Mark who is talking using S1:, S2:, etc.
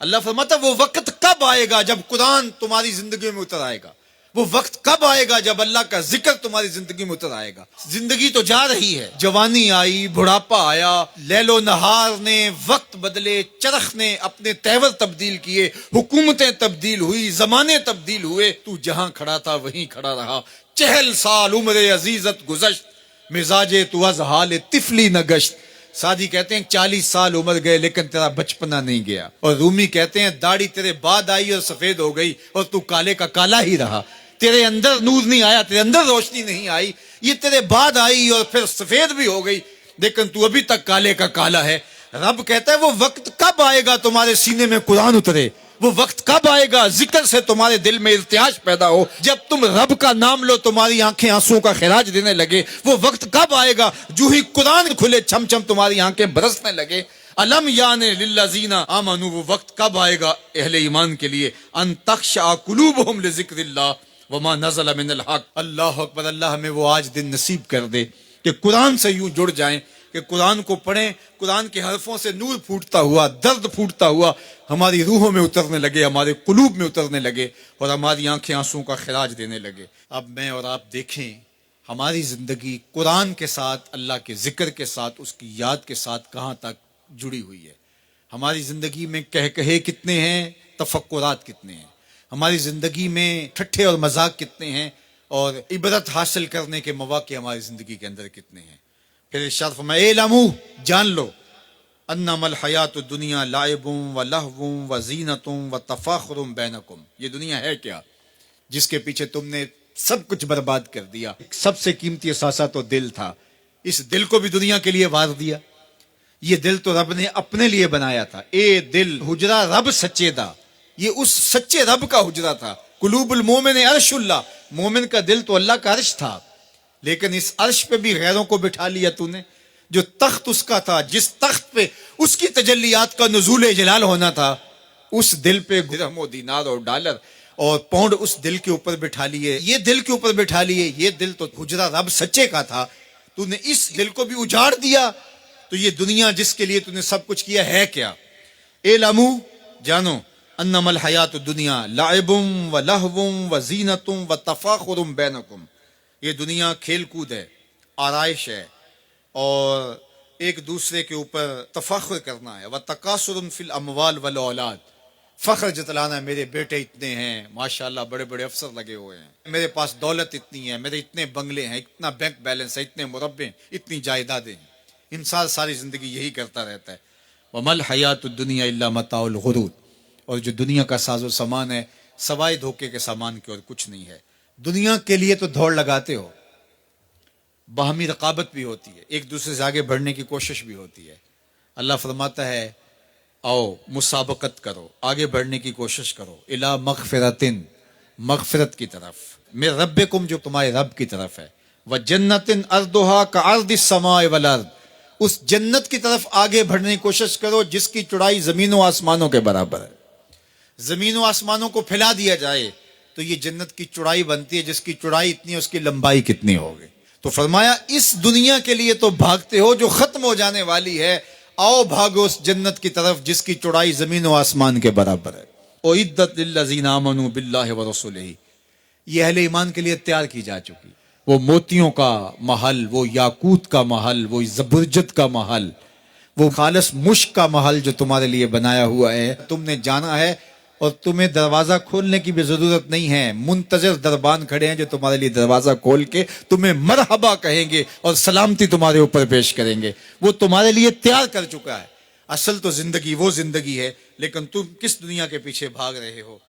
S1: اللہ فرماتا وہ وقت کب آئے گا جب قرآن تمہاری زندگی میں اتر آئے گا، وہ وقت کب آئے گا جب اللہ کا ذکر تمہاری زندگی میں اتر آئے گا۔ زندگی تو جا رہی ہے، جوانی آئی، بڑھاپا آیا، لیل و نہار نے وقت بدلے، چرخ نے اپنے تیور تبدیل کیے، حکومتیں تبدیل ہوئی، زمانے تبدیل ہوئے، تو جہاں کھڑا تھا وہیں کھڑا رہا۔ 40 سال عمر عزیزت گزشت، مزاج تو از حال طفلی نہ گشت۔ سادی کہتے ہیں 40 سال عمر گئے لیکن تیرا بچپنا نہیں گیا، اور رومی کہتے ہیں داڑھی تیرے بعد آئی اور سفید ہو گئی اور تو کالے کا کالا ہی رہا۔ تیرے اندر نور نہیں آیا، تیرے اندر روشنی نہیں آئی، یہ تیرے بعد آئی اور پھر سفید بھی ہو گئی لیکن تو ابھی تک کالے کا کالا ہے۔ رب کہتا ہے وہ وقت کب آئے گا تمہارے سینے میں قرآن اترے، وہ وقت کب آئے گا ذکر سے تمہارے دل میں ارتعاش پیدا ہو، جب تم رب کا نام لو تمہاری آنکھیں آنسوں کا خراج دینے لگے۔ وہ وقت کب آئے گا جو ہی قرآن کھلے چھم چھم تمہاری آنکھیں برسنے لگے۔ الم یعنی للذین آمنوا، وہ وقت کب آئے گا اہل ایمان کے لیے، ان تخشع قلوبہم لذکر اللہ وما نزل من الحق۔ اللہ اکبر، اللہ ہمیں وہ آج دن نصیب کر دے کہ قرآن سے یوں جڑ جائیں کہ قرآن کو پڑھیں، قرآن کے حرفوں سے نور پھوٹتا ہوا، درد پھوٹتا ہوا ہماری روحوں میں اترنے لگے، ہمارے قلوب میں اترنے لگے اور ہماری آنکھیں آنسوں کا خراج دینے لگے۔ اب میں اور آپ دیکھیں ہماری زندگی قرآن کے ساتھ، اللہ کے ذکر کے ساتھ، اس کی یاد کے ساتھ کہاں تک جڑی ہوئی ہے۔ ہماری زندگی میں کہے کتنے ہیں، تفکرات کتنے ہیں، ہماری زندگی میں ٹھٹھے اور مذاق کتنے ہیں، اور عبرت حاصل کرنے کے مواقع ہماری زندگی کے اندر کتنے ہیں۔ پھر ارشاد فرمایا اعلموا، جان لو، انما الحیات الدنیا لعب و لہو و زینت و تفاخر بینکم، یہ دنیا ہے کیا جس کے پیچھے تم نے سب کچھ برباد کر دیا۔ سب سے قیمتی اثاثہ تو دل تھا، اس دل کو بھی دنیا کے لیے وار دیا۔ یہ دل تو رب نے اپنے لیے بنایا تھا۔ اے دل حجرہ رب سچے دا، یہ اس سچے رب کا حجرہ تھا۔ قلوب المومن عرش اللہ، مومن کا دل تو اللہ کا عرش تھا، لیکن اس عرش پہ بھی غیروں کو بٹھا لیا تو نے۔ جو تخت اس کا تھا، جس تخت پہ اس کی تجلیات کا نزول جلال ہونا تھا، اس دل پہ درہم و دینار اور ڈالر اور پاؤنڈ اس دل کے اوپر بٹھا لیے، یہ دل کے اوپر بٹھا لیے۔ یہ دل تو حجرہ رب سچے کا تھا، تو نے اس دل کو بھی اجاڑ دیا۔ تو یہ دنیا جس کے لیے تو نے سب کچھ کیا ہے کیا؟ اعلموا، جانو، انما الحیات الدنیا لعب و لہو و زینت و تفاخر بینکم، یہ دنیا کھیل کود ہے، آرائش ہے، اور ایک دوسرے کے اوپر تفاخر کرنا ہے۔ وتکاثر فی الاموال والاولاد، فخر جتلانا ہے، میرے بیٹے اتنے ہیں، ماشاءاللہ بڑے بڑے افسر لگے ہوئے ہیں، میرے پاس دولت اتنی ہے، میرے اتنے بنگلے ہیں، اتنا بینک بیلنس ہے، اتنے مربع، اتنی جائیدادیں ہیں۔ انسان ساری زندگی یہی کرتا رہتا ہے۔ وما الحیات الدنیا الا متاع الغرور، اور جو دنیا کا ساز و سامان ہے سوائے دھوکے کے سامان کے اور کچھ نہیں ہے۔ دنیا کے لیے تو دوڑ لگاتے ہو، باہمی رقابت بھی ہوتی ہے، ایک دوسرے سے آگے بڑھنے کی کوشش بھی ہوتی ہے۔ اللہ فرماتا ہے آؤ مسابقت کرو، آگے بڑھنے کی کوشش کرو، الی مغفرۃ، مغفرت کی طرف، من ربکم، جو تمہارے رب کی طرف ہے، وجنۃ ارضھا کعرض السماء والارض، اس جنت کی طرف آگے بڑھنے کی کوشش کرو جس کی چوڑائی زمین و آسمانوں کے برابر ہے۔ زمین و آسمانوں کو پھیلا دیا جائے تو یہ جنت کی چوڑائی بنتی ہے، جس کی چوڑائی اتنی ہے اس کی لمبائی کتنی ہوگی۔ تو فرمایا اس دنیا کے لیے تو بھاگتے ہو جو ختم ہو جانے والی ہے، آؤ بھاگو اس جنت کی طرف جس کی چوڑائی زمین و آسمان کے برابر ہے۔ اعدت للذین آمنوا باللہ ورسولہ، یہ اہل ایمان کے لیے تیار کی جا چکی، وہ موتیوں کا محل، وہ یاقوت کا محل، وہ زبرجد کا محل، وہ خالص مشک کا محل جو تمہارے لیے بنایا ہوا ہے، تم نے جانا ہے، اور تمہیں دروازہ کھولنے کی بھی ضرورت نہیں ہے۔ منتظر دربان کھڑے ہیں جو تمہارے لیے دروازہ کھول کے تمہیں مرحبا کہیں گے اور سلامتی تمہارے اوپر پیش کریں گے۔ وہ تمہارے لیے تیار کر چکا ہے۔ اصل تو زندگی وہ زندگی ہے، لیکن تم کس دنیا کے پیچھے بھاگ رہے ہو؟